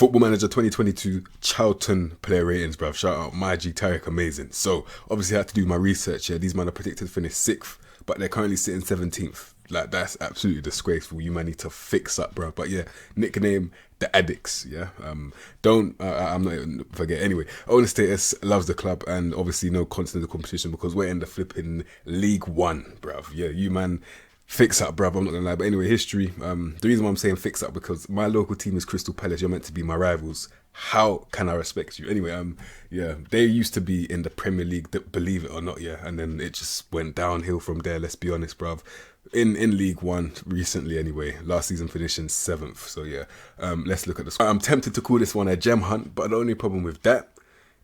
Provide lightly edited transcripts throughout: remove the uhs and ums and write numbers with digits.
Football Manager 2022 Charlton player ratings, bruv. Shout out my G Tarek, amazing. So obviously I had to do my research here. These men are predicted to finish 6th, but they're currently sitting 17th. Like, that's absolutely disgraceful. You might need to fix up, bro. But yeah, nickname the Addicts. Yeah, I'm not even forget. Anyway, owner status, loves the club, and obviously no constant competition because we're in the flipping League One, bruv. Yeah, you man, fix up, bruv. I'm not gonna lie. But anyway, history. The reason why I'm saying fix up because my local team is Crystal Palace. You're meant to be my rivals. How can I respect you? Anyway, yeah, they used to be in the Premier League, believe it or not, yeah, and then it just went downhill from there. Let's be honest, bruv. In League One recently, anyway. Last season finishing 7th. So yeah, let's look at this. I'm tempted to call this one a gem hunt, but the only problem with that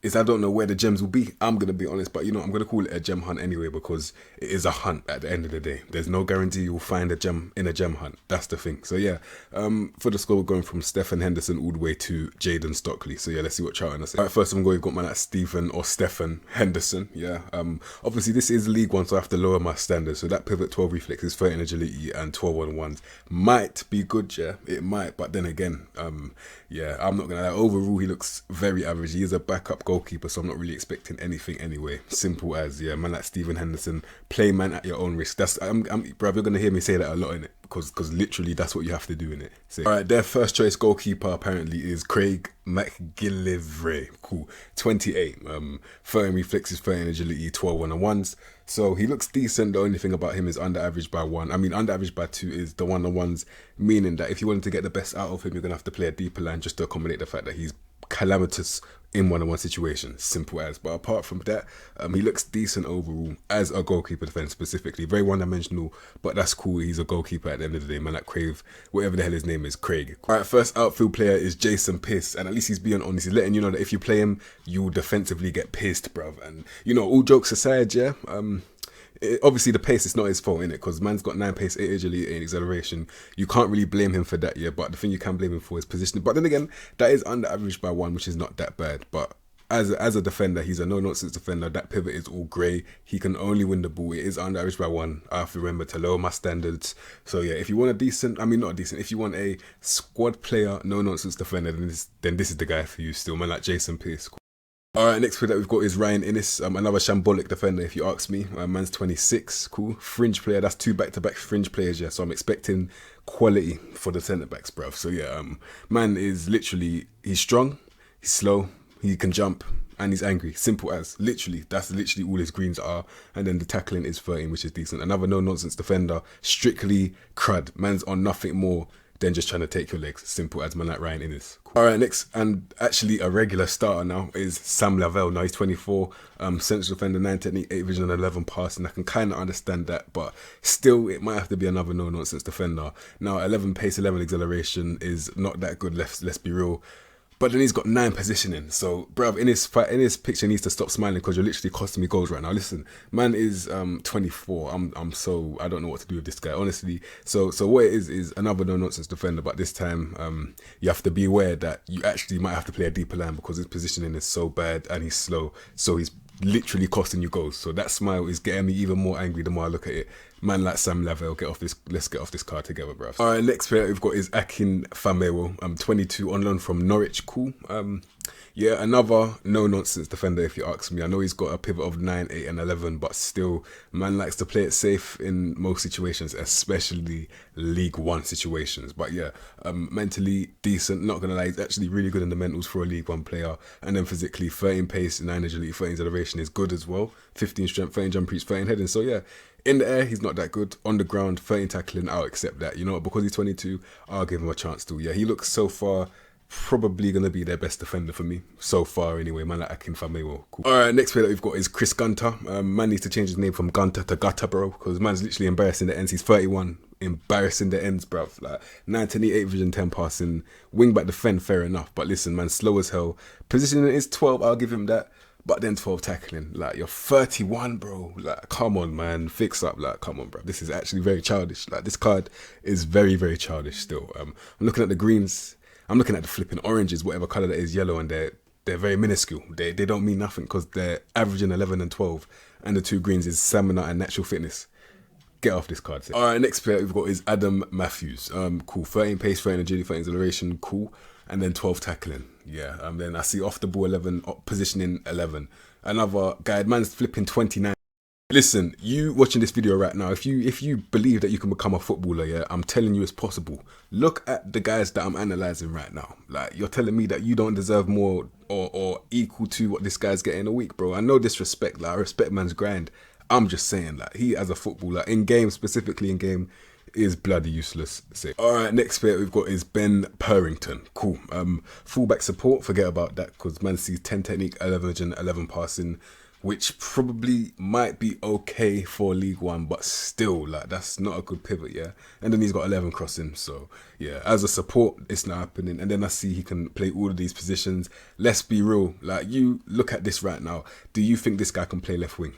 is I don't know where the gems will be. I'm going to be honest, but you know, I'm going to call it a gem hunt anyway because it is a hunt at the end of the day. There's no guarantee you'll find a gem in a gem hunt. That's the thing. So yeah, for the score, we're going from Stefan Henderson all the way to Jaden Stockley. So yeah, let's see what Charlton has. Alright, first of all, we've got man like Stefan Henderson. Yeah, obviously this is League One, so I have to lower my standards. So that pivot, 12 reflexes, 13 agility, and 12 on ones might be good, yeah, it might. But then again, yeah, I'm not going to lie. Overall, he looks very average. He is a backup goalkeeper, so I'm not really expecting anything anyway. Simple as, yeah, man like Stefan Henderson, play man at your own risk. That's, bruv, you're gonna hear me say that a lot in it because literally that's what you have to do in it. So, all right, their first choice goalkeeper apparently is Craig Mcgillivray. Cool, 28, 13 reflexes, 13 agility, 12 1-on-1s. So he looks decent. The only thing about him is under average by 1. I mean, under average by 2 is the 1-on-1s, meaning that if you wanted to get the best out of him, you're gonna have to play a deeper line just to accommodate the fact that he's calamitous in 1-on-1 situations. Simple as. But apart from that, he looks decent overall as a goalkeeper defense specifically. Very one-dimensional, but that's cool. He's a goalkeeper at the end of the day, man. Like Crave, whatever the hell his name is, Craig. All right, first outfield player is Jason Pearce, and at least he's being honest. He's letting you know that if you play him, you'll defensively get pissed, bruv. And you know, all jokes aside, yeah, obviously the pace is not his fault, innit? Because man's got 9 pace, 8 agility, 8 acceleration. You can't really blame him for that, yeah. But the thing you can blame him for is positioning. But then again, that is under average by 1, which is not that bad. But as a defender, he's a no-nonsense defender. That pivot is all grey. He can only win the ball. It is under average by 1. I have to remember to lower my standards. So yeah, if you want a decent, I mean not a decent, if you want a squad player, no-nonsense defender, then this is the guy for you still, man, like Jason Pearce. Alright, next player that we've got is Ryan Innis, another shambolic defender if you ask me. Man's 26, cool. Fringe player, that's 2 back-to-back fringe players, yeah. So I'm expecting quality for the centre-backs, bruv. So yeah, man is literally, he's strong, he's slow, he can jump, and he's angry. Simple as. Literally, that's literally all his greens are. And then the tackling is 13, which is decent. Another no-nonsense defender, strictly crud. Man's on nothing more than just trying to take your legs. Simple as, man, like Ryan Innis. Cool. Alright, next, and actually a regular starter now, is Sam Lavelle. Now he's 24, central defender, 9 technique, 8 vision and 11 passing. I can kind of understand that, but still it might have to be another no-nonsense defender. Now 11 pace, 11 acceleration is not that good, let's be real. But then he's got 9 positioning. So, bruv, in his picture, needs to stop smiling because you're literally costing me goals right now. Listen, man is 24. I'm so, I don't know what to do with this guy, honestly. So what it is another no-nonsense defender, but this time you have to be aware that you actually might have to play a deeper line because his positioning is so bad and he's slow. So he's literally costing you goals. So that smile is getting me even more angry the more I look at it. Man like Sam Lavelle, let's get off this card together, bruv. Alright, next player we've got is Akin Famewo. 22 on loan from Norwich, cool. Yeah, another no-nonsense defender if you ask me. I know he's got a pivot of 9, 8 and 11, but still, man likes to play it safe in most situations, especially League One situations. But yeah, mentally decent, not gonna lie, he's actually really good in the mentals for a League One player. And then physically, 13 pace, 9 agility, 13 acceleration is good as well. 15 strength, 13 jump reach, 13 heading. So yeah, in the air, he's not that good. On the ground, 13 tackling, I'll accept that. You know what, because he's 22, I'll give him a chance to. Yeah, he looks so far probably going to be their best defender for me so far anyway, man like Akin Famewo. Cool. Alright, next player that we've got is Chris Gunter. Man needs to change his name from Gunter to Gutter, bro, because man's literally embarrassing the ends. He's 31, embarrassing the ends, bruv. Like 9 to 8 vision, 10 passing, wing back defend, fair enough, but listen, man, slow as hell. Positioning is 12, I'll give him that. But then 12 tackling, like you're 31, bro. Like, come on, man, fix up. Like, come on, bro. This is actually very childish. Like, this card is very, very childish still. I'm looking at the greens. I'm looking at the flipping oranges, whatever colour that is, yellow, and they're very minuscule. They don't mean nothing because they're averaging 11 and 12, and the 2 greens is stamina and natural fitness. Get off this card. Alright, next player we've got is Adam Matthews. Cool, 13 pace, 13 agility, 13 acceleration, cool. and then 12 tackling. Yeah, and then I see off the ball 11, positioning 11. Another guy, man's flipping 29. Listen, you watching this video right now, if you believe that you can become a footballer, yeah, I'm telling you it's possible. Look at the guys that I'm analysing right now. Like, you're telling me that you don't deserve more or equal to what this guy's getting a week, bro. I know disrespect, like, I respect man's grind. I'm just saying, like, he as a footballer, in game, specifically in game, is bloody useless. Alright, next player we've got is Ben Perrington. Cool. Fullback support, forget about that, because man sees 10 technique, 11 vision, 11 passing, which probably might be okay for League One, but still, like, that's not a good pivot, yeah. And then he's got 11 crossing, so yeah, as a support, it's not happening. And then I see he can play all of these positions. Let's be real, like, you look at this right now. Do you think this guy can play left wing?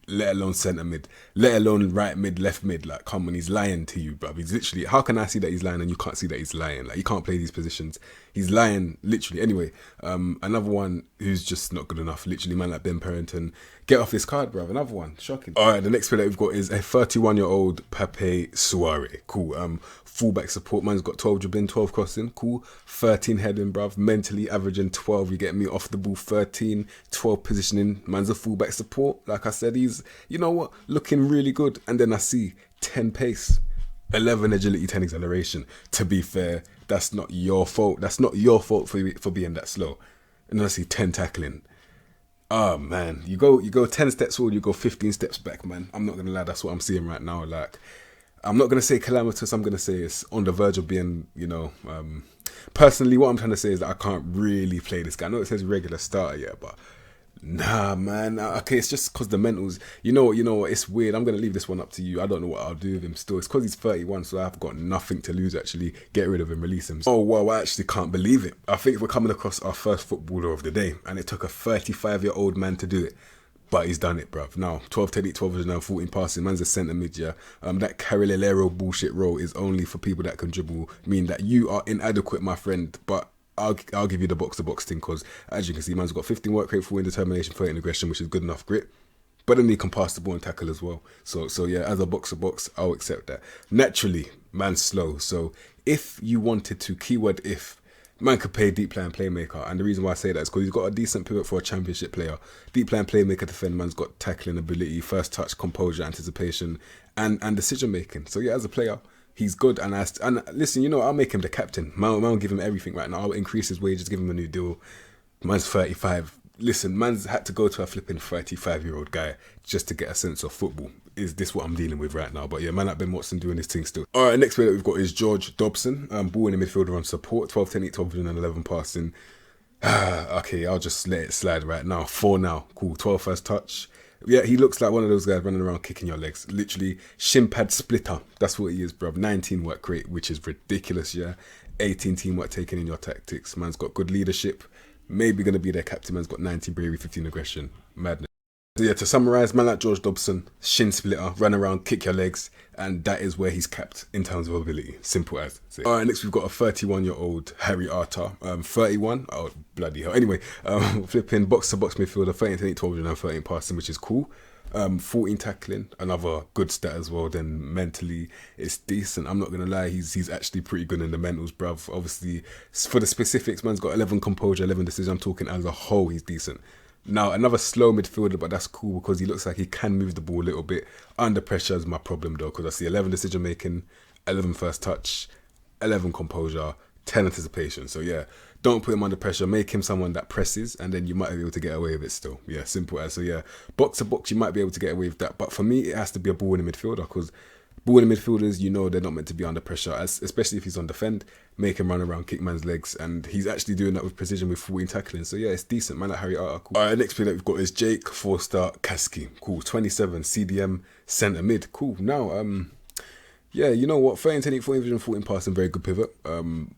Let alone centre mid, let alone right mid, left mid? Like, come on, he's lying to you, bruv. He's literally, how can I see that he's lying and you can't see that he's lying? Like, he can't play these positions. He's lying, literally. Anyway, another one who's just not good enough, literally, man like Ben Perrington. Get off this card, bruv. Another one, shocking. All right, the next player that we've got is a 31-year-old Pepe Soiree. Cool. Fullback support, man's got 12 dribbling, 12 crossing, cool. 13 heading, bruv. Mentally averaging 12, you get me, off the ball 13, 12 positioning. Man's a fullback support. Like I said, he's, you know what, looking really good. And then I see 10 pace, 11 agility, 10 acceleration. To be fair, that's not your fault. That's not your fault for being that slow. And then I see 10 tackling. Oh man, you go 10 steps forward, you go 15 steps back, man. I'm not gonna lie, that's what I'm seeing right now. Like, I'm not going to say calamitous, I'm going to say it's on the verge of being, you know, personally, what I'm trying to say is that I can't really play this guy. I know it says regular starter, yeah, but nah, man. Okay, it's just because the mentals, you know what, it's weird. I'm going to leave this one up to you. I don't know what I'll do with him still. It's because he's 31, so I've got nothing to lose, actually. Get rid of him, release him. Oh, wow, I actually can't believe it. I think we're coming across our first footballer of the day, and it took a 35-year-old man to do it. But he's done it, bruv. Now, 12 technique, 12 vision, and 14 passing. Man's a centre mid, yeah. That Carrilero bullshit role is only for people that can dribble, meaning that you are inadequate, my friend. But I'll give you the box-to-box thing, because as you can see, man's got 15 work rate, 14 determination, 13 aggression, which is good enough grit. But then he can pass the ball and tackle as well. So yeah, as a box-to-box, I'll accept that. Naturally, man's slow. So if you wanted to, keyword if, man could play deep playing playmaker, and the reason why I say that is because he's got a decent pivot for a championship player. Deep playing playmaker defender, man's got tackling ability, first touch, composure, anticipation, and decision making. So yeah, as a player, he's good. And listen, you know, I'll make him the captain. Man will give him everything right now. I'll increase his wages, give him a new deal. Man's 35. Listen, man's had to go to a flipping 35-year-old guy just to get a sense of football. Is this what I'm dealing with right now? But yeah, man like Ben Watson doing his thing still. All right, next player that we've got is Yhhh Dobson. Ball in the midfielder on support, 12 technique, 12 vision, and 11 passing. Okay, I'll just let it slide right now. 4 now. Cool, 12 first touch. Yeah, he looks like one of those guys running around kicking your legs. Literally, shin pad splitter. That's what he is, bruv. 19 work rate, which is ridiculous, yeah. 18 teamwork taken in your tactics. Man's got good leadership. Maybe going to be their captain. Man's got 19 bravery, 15 aggression. Madness. So yeah, to summarise, man like Yhhh Dobson, shin splitter, run around, kick your legs, and that is where he's capped in terms of ability. Simple as. Alright, next we've got a 31-year-old Harry Arter. 31? Oh, bloody hell. Anyway, flipping box-to-box midfielder, 13 technique, 12 and 13 passing, which is cool. 14 tackling, another good stat as well. Then mentally, it's decent. I'm not gonna lie, he's actually pretty good in the mentals, bruv. Obviously, for the specifics, man's got 11 composure, 11 decisions. I'm talking as a whole, he's decent. Now, another slow midfielder, but that's cool because he looks like he can move the ball a little bit. Under pressure is my problem though, because I see 11 decision making, 11 first touch, 11 composure, 10 anticipation. So yeah, don't put him under pressure. Make him someone that presses, and then you might be able to get away with it still. Yeah, simple as. So yeah, box to box, you might be able to get away with that. But for me, it has to be a ball in the midfielder, because ball in the midfielders, you know, they're not meant to be under pressure, especially if he's on defend. Make him run around, kick man's legs, and he's actually doing that with precision with 14 tackling. So yeah, it's decent, man. Like Harry Arter, cool. Alright, next player that we've got is Jake Forster-Kasky. Cool, 27, CDM, centre mid. Cool. Now, yeah, you know what? 13 technique, 14 vision, 14 passing, very good pivot.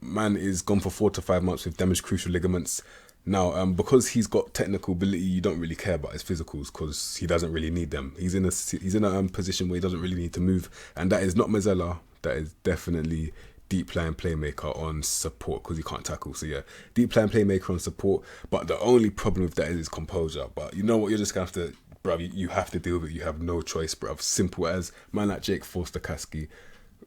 Man is gone for 4 to 5 months with damaged crucial ligaments. Now, because he's got technical ability, you don't really care about his physicals because he doesn't really need them. He's in a position where he doesn't really need to move, and that is not Mazzella. That is definitely deep playing playmaker on support, because he can't tackle. So yeah, deep playing playmaker on support. But the only problem with that is his composure. But you know what? You're just gonna have to, bruv. You have to deal with it. You have no choice, bruv. Simple as. Man like Jake Forster-Kasky.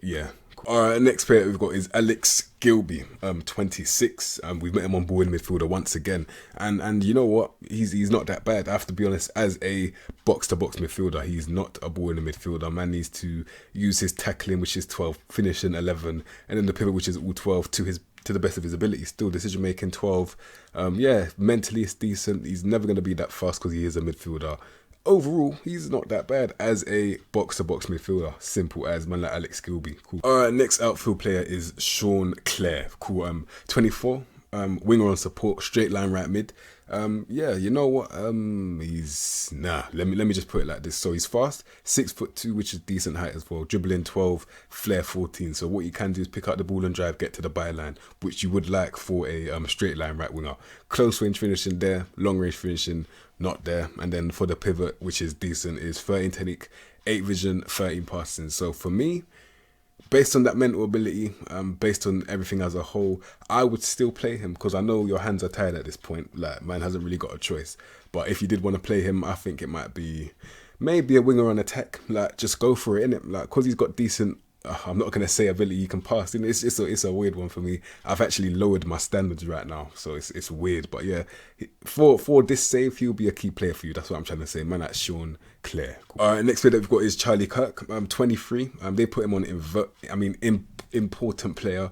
Yeah. Alright, next player that we've got is Alex Gilby, 26. We've met him on board in midfielder once again, and you know what? He's not that bad. I have to be honest. As a box to box midfielder, he's not a ball in the midfielder. Man needs to use his tackling, which is 12, finishing 11, and then the pivot, which is all 12, to the best of his ability. Still decision making 12. Yeah, mentally it's decent. He's never going to be that fast because he is a midfielder. Overall, he's not that bad as a box-to-box midfielder. Simple as, man, like Alex Gilby. Cool. Alright, next outfield player is Sean Clare. Cool. 24. Winger on support, straight line right mid. Yeah, you know what? He's Let me just put it like this. So he's fast, 6'2", which is decent height as well. Dribbling 12, flair 14. So what you can do is pick up the ball and drive, get to the byline, which you would like for a straight line right winger. Close range finishing there, long range finishing not there. And then for the pivot, which is decent, is 13 technique, 8 vision, 13 passing. So for me, based on that mental ability, based on everything as a whole, I would still play him because I know your hands are tied at this point. Like, man hasn't really got a choice. But if you did want to play him, I think it might be maybe a winger on attack. Like, just go for it, innit? Like, because he's got decent, I'm not going to say ability he can pass. It's a weird one for me. I've actually lowered my standards right now, so it's weird. But yeah, for this save, he'll be a key player for you. That's what I'm trying to say. Man, that's Sean Clare. Alright, next player that we've got is Charlie Kirk, 23. They put him on important player.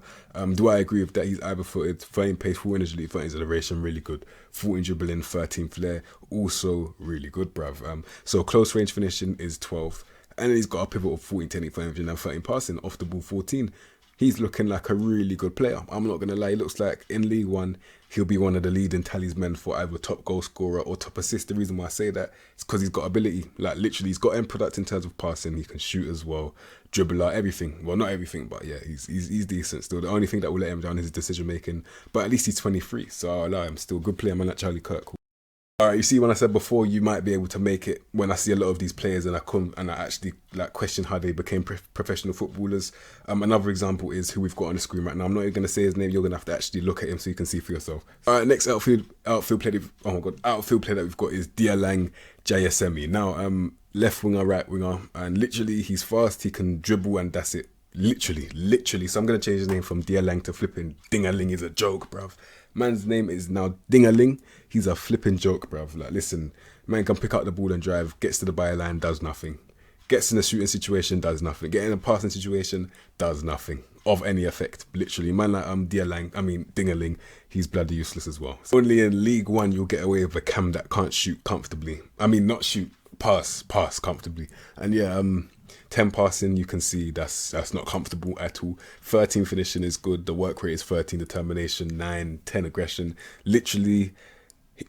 Do I agree with that? He's either-footed, 13 pace, 14 agility, 13 acceleration, really good. 14 dribbling, 13 flair, also really good, bruv. So close range finishing is 12. And then he's got a pivot of 14, 10, 15, and 13 passing, off the ball 14. He's looking like a really good player. I'm not going to lie. He looks like in League One, he'll be one of the leading talismen for either top goal scorer or top assist. The reason why I say that is because he's got ability. Like, literally, he's got end product in terms of passing. He can shoot as well, dribbler, everything. Well, not everything, but yeah, he's decent still. The only thing that will let him down is his decision making. But at least he's 23, so I'll allow him. Still a good player, man, like Charlie Kirk. Alright, you see, when I said before you might be able to make it, when I see a lot of these players and I actually like question how they became professional footballers. Another example is who we've got on the screen right now. I'm not even going to say his name. You're going to have to actually look at him so you can see for yourself. Alright, next outfield player that we've got is Dialang Jayasemi. Now, left winger, right winger, and literally he's fast. He can dribble, and that's it. Literally. So I'm going to change his name from Dialang to flipping Dingaling. Is a joke, bruv. Man's name is now Dingaling. He's a flipping joke, bruv. Like, listen, man can pick up the ball and drive, gets to the byline, does nothing. Gets in a shooting situation, does nothing. Get in a passing situation, does nothing of any effect. Literally, man like Dingaling, he's bloody useless as well. So only in League One you'll get away with a cam that can't shoot comfortably. I mean, not shoot, pass comfortably. And yeah, 10 passing, you can see that's not comfortable at all. 13 finishing is good. The work rate is 13, determination 9, 10 aggression. Literally,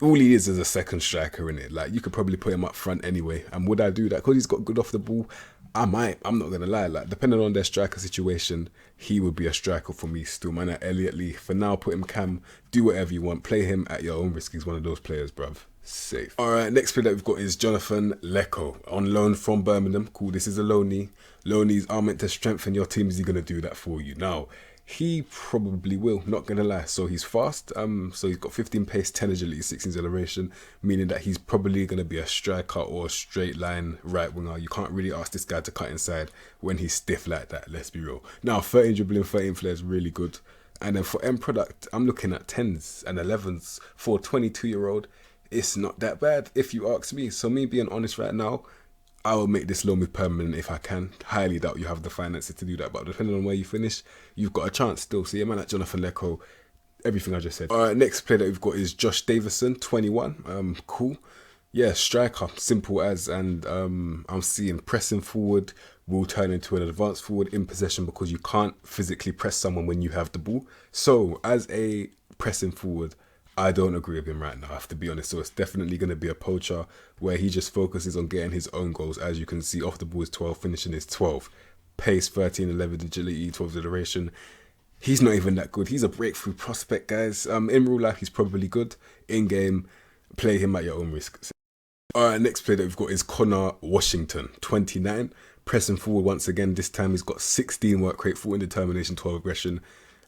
all he is a second striker, in it. Like, you could probably put him up front anyway. And would I do that? Because he's got good off the ball, I might. I'm not gonna lie. Like, depending on their striker situation, he would be a striker for me still. Man, at Elliot Lee, for now, put him cam. Do whatever you want. Play him at your own risk. He's one of those players, bruv. Safe. Alright, next player that we've got is Jonathan Lecko, on loan from Birmingham. Cool, this is a loanee. Loanees are meant to strengthen your team. Is he going to do that for you? Now, he probably will, not going to lie. So he's fast, so he's got 15 pace, 10 agility, 16 acceleration, meaning that he's probably going to be a striker or a straight line right winger. You can't really ask this guy to cut inside when he's stiff like that, let's be real. Now, 13 dribbling, 13 flair is really good. And then for end product, I'm looking at 10s and 11s for a 22-year-old. It's not that bad, if you ask me. So me being honest right now, I will make this loan move permanent if I can. Highly doubt you have the finances to do that, but depending on where you finish, you've got a chance still. So yeah, man, like Jonathan Lecko, everything I just said. Alright, next player that we've got is Josh Davison, 21. Cool. Yeah, striker, simple as, and I'm seeing pressing forward will turn into an advanced forward in possession because you can't physically press someone when you have the ball. So as a pressing forward, I don't agree with him right now, I have to be honest. So it's definitely going to be a poacher where he just focuses on getting his own goals. As you can see, off the ball is 12, finishing is 12. Pace, 13, 11, agility, 12 acceleration. He's not even that good. He's a breakthrough prospect, guys. In real life, he's probably good. In game, play him at your own risk. Alright, next player that we've got is Connor Washington, 29. Pressing forward once again. This time he's got 16 work rate, 14 determination, 12 aggression.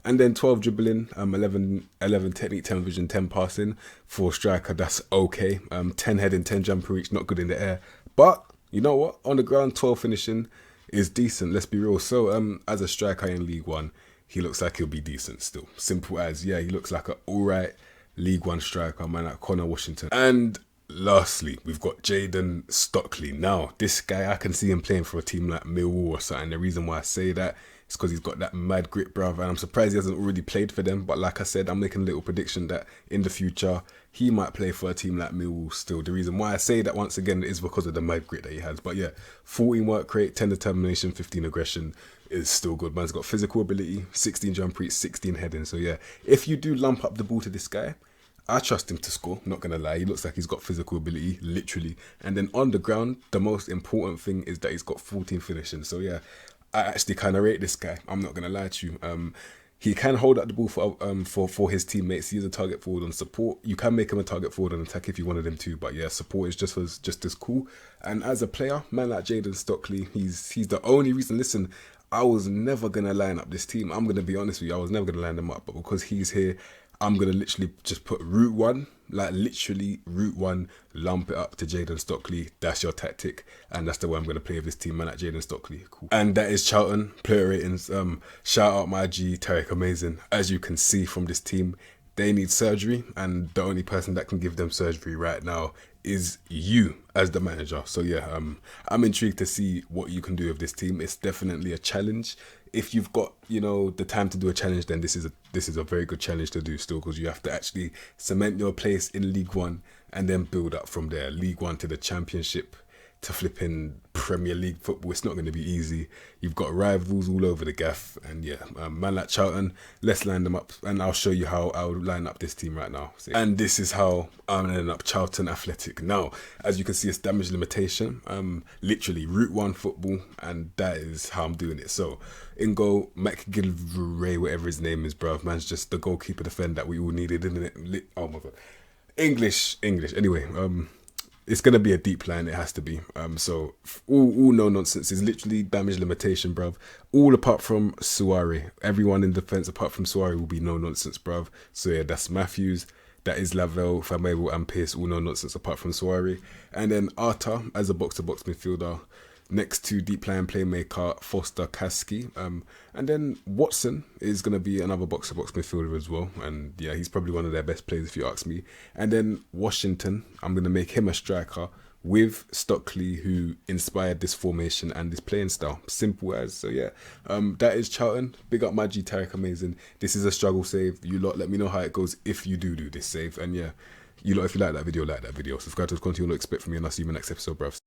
And then 12 dribbling, 11 technique, 10 vision, 10 passing. For a striker, that's okay. 10 heading, 10 jumper reach, not good in the air. But, you know what? On the ground, 12 finishing, is decent. Let's be real. So as a striker in League One, he looks like he'll be decent still. Simple as, yeah, he looks like an alright League One striker, man, like Connor Washington. And lastly, we've got Jaden Stockley. Now, this guy, I can see him playing for a team like Millwall or something. The reason why I say that is because he's got that mad grit, bruv. And I'm surprised he hasn't already played for them. But like I said, I'm making a little prediction that in the future, he might play for a team like Millwall still. The reason why I say that once again is because of the mad grit that he has. But yeah, 14 work rate, 10 determination, 15 aggression is still good. Man's got physical ability, 16 jump reach, 16 heading. So yeah, if you do lump up the ball to this guy, I trust him to score, not going to lie. He looks like he's got physical ability, literally. And then on the ground, the most important thing is that he's got 14 finishing. So yeah, I actually kind of rate this guy. I'm not going to lie to you. He can hold up the ball for his teammates. He's a target forward on support. You can make him a target forward on attack if you wanted him to. But yeah, support is just as cool. And as a player, man like Jaden Stockley, he's the only reason. Listen, I was never going to line up this team. I'm going to be honest with you. I was never going to line them up. But because he's here, I'm going to literally just put route one, like literally route one, lump it up to Jaden Stockley. That's your tactic. And that's the way I'm going to play with this team, man, at Jaden Stockley. Cool. And that is Charlton player ratings. Shout out my G, Tarek, amazing. As you can see from this team, they need surgery. And the only person that can give them surgery right now is you as the manager. So yeah, I'm intrigued to see what you can do with this team. It's definitely a challenge. If you've got, you know, the time to do a challenge, then this is a very good challenge to do still, because you have to actually cement your place in League One and then build up from there. League One to the Championship to flipping Premier League football. It's not going to be easy. You've got rivals all over the gaff, and yeah, man like Charlton, let's line them up, and I'll show you how I would line up this team right now. And this is how I'm lining up Charlton Athletic. Now, as you can see, it's damage limitation, literally route one football, and that is how I'm doing it. So in goal, Mcgillivray, whatever his name is, bruv, man's just the goalkeeper defender that we all needed, isn't it? Oh my god, English. Anyway, it's going to be a deep line, it has to be. So all no nonsense is literally damage limitation, bruv. All apart from Soiree. Everyone in defence apart from Soiree will be no nonsense, bruv. So yeah, that's Matthews. That is Lavelle, Famable and Pierce, all no nonsense apart from Soiree. And then Arta as a box-to-box midfielder. Next to deep line playmaker Foster Kasky. And then Watson is going to be another box-to-box midfielder as well. And yeah, he's probably one of their best players if you ask me. And then Washington, I'm going to make him a striker with Stockley, who inspired this formation and this playing style. Simple as. So yeah, that is Charlton. Big up my G, Tarek, amazing. This is a struggle save. You lot, let me know how it goes if you do this save. And yeah, you lot, if you like that video, Subscribe to the content you'll expect from me, and I'll see you in the next episode, bruv.